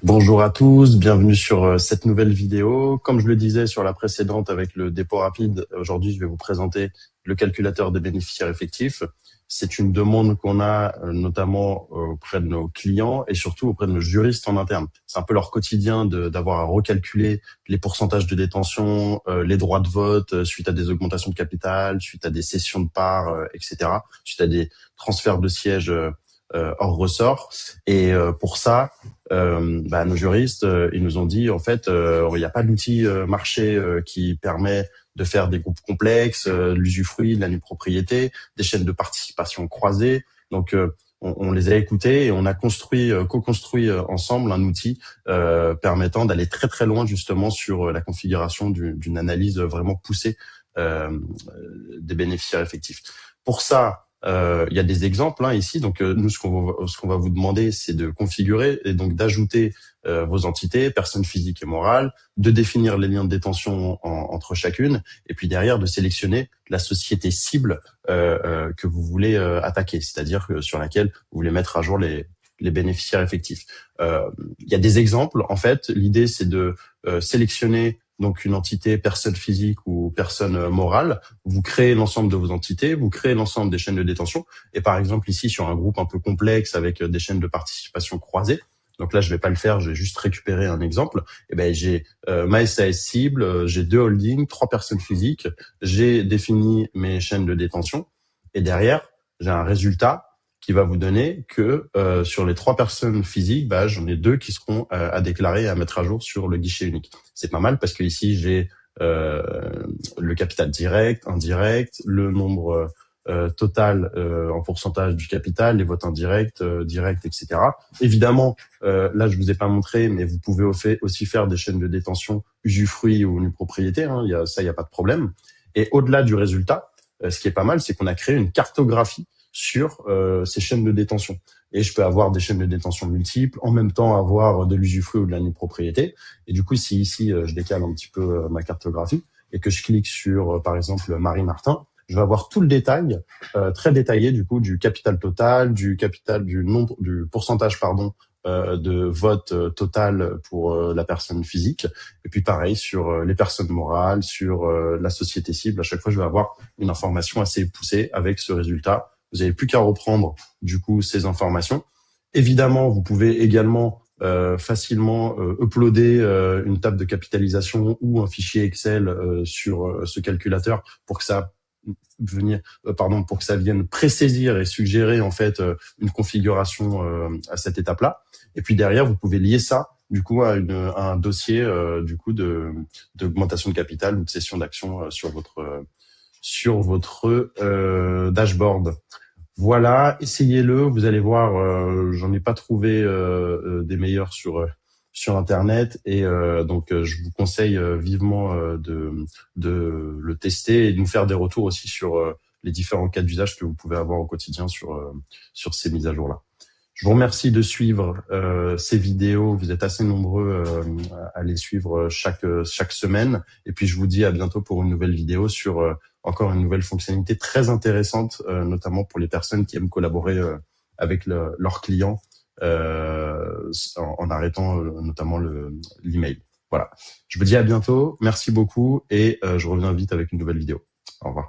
Bonjour à tous, bienvenue sur cette nouvelle vidéo. Comme je le disais sur la précédente avec le dépôt rapide, aujourd'hui je vais vous présenter le calculateur des bénéficiaires effectifs. C'est une demande qu'on a notamment auprès de nos clients et surtout auprès de nos juristes en interne. C'est un peu leur quotidien d'avoir à recalculer les pourcentages de détention, les droits de vote suite à des augmentations de capital, suite à des cessions de parts, etc., suite à des transferts de sièges hors ressort. Et pour ça, nos juristes, ils nous ont dit, en fait, il n'y a pas d'outil marché qui permet de faire des groupes complexes, l'usufruit, de la nue propriété, des chaînes de participation croisées. Donc, on les a écoutés et on a co-construit ensemble un outil permettant d'aller très très loin justement sur la configuration d'une analyse vraiment poussée des bénéficiaires effectifs. Pour ça, il y a des exemples ici. Donc nous, ce qu'on va vous demander, c'est de configurer et donc d'ajouter vos entités, personnes physiques et morales, de définir les liens de détention entre chacune, et puis derrière de sélectionner la société cible que vous voulez attaquer, c'est-à-dire sur laquelle vous voulez mettre à jour les bénéficiaires effectifs. Il y a des exemples. En fait, l'idée c'est de sélectionner donc une entité personne physique ou personne morale, vous créez l'ensemble de vos entités, vous créez l'ensemble des chaînes de détention. Et par exemple ici sur un groupe un peu complexe avec des chaînes de participation croisées, donc là je vais pas le faire, je vais juste récupérer un exemple. Et ben j'ai ma SAS cible, j'ai 2 holdings, 3 personnes physiques, j'ai défini mes chaînes de détention et derrière j'ai un résultat qui va vous donner que sur les 3 personnes physiques, j'en ai 2 qui seront à déclarer et à mettre à jour sur le guichet unique. C'est pas mal parce que ici j'ai le capital direct, indirect, le nombre total en pourcentage du capital, les votes indirects, directs, etc. Évidemment, là je vous ai pas montré, mais vous pouvez aussi faire des chaînes de détention usufruit ou nue propriété. Il y a pas de problème. Et au-delà du résultat, ce qui est pas mal, c'est qu'on a créé une cartographie sur ces chaînes de détention. Et je peux avoir des chaînes de détention multiples, en même temps avoir de l'usufruit ou de la nue propriété. Et du coup, si ici, je décale un petit peu ma cartographie et que je clique sur, par exemple, Marie Martin, je vais avoir tout le détail, très détaillé, du coup, du capital total, du pourcentage, de vote total pour la personne physique. Et puis pareil, sur les personnes morales, sur la société cible, à chaque fois, je vais avoir une information assez poussée avec ce résultat. Vous n'avez plus qu'à reprendre du coup ces informations. Évidemment, vous pouvez également facilement uploader une table de capitalisation ou un fichier Excel sur ce calculateur pour que ça pour que ça vienne présaisir et suggérer en fait une configuration à cette étape-là. Et puis derrière, vous pouvez lier ça du coup à un dossier du coup d'augmentation de capital ou de cession d'actions sur votre dashboard. Voilà, essayez-le, vous allez voir, j'en ai pas trouvé des meilleurs sur Internet et donc je vous conseille vivement de le tester et de nous faire des retours aussi sur les différents cas d'usage que vous pouvez avoir au quotidien sur ces mises à jour-là. Je vous remercie de suivre ces vidéos. Vous êtes assez nombreux à les suivre chaque semaine. Et puis, je vous dis à bientôt pour une nouvelle vidéo sur encore une nouvelle fonctionnalité très intéressante, notamment pour les personnes qui aiment collaborer avec leurs clients en arrêtant notamment l'email. Voilà. Je vous dis à bientôt. Merci beaucoup et je reviens vite avec une nouvelle vidéo. Au revoir.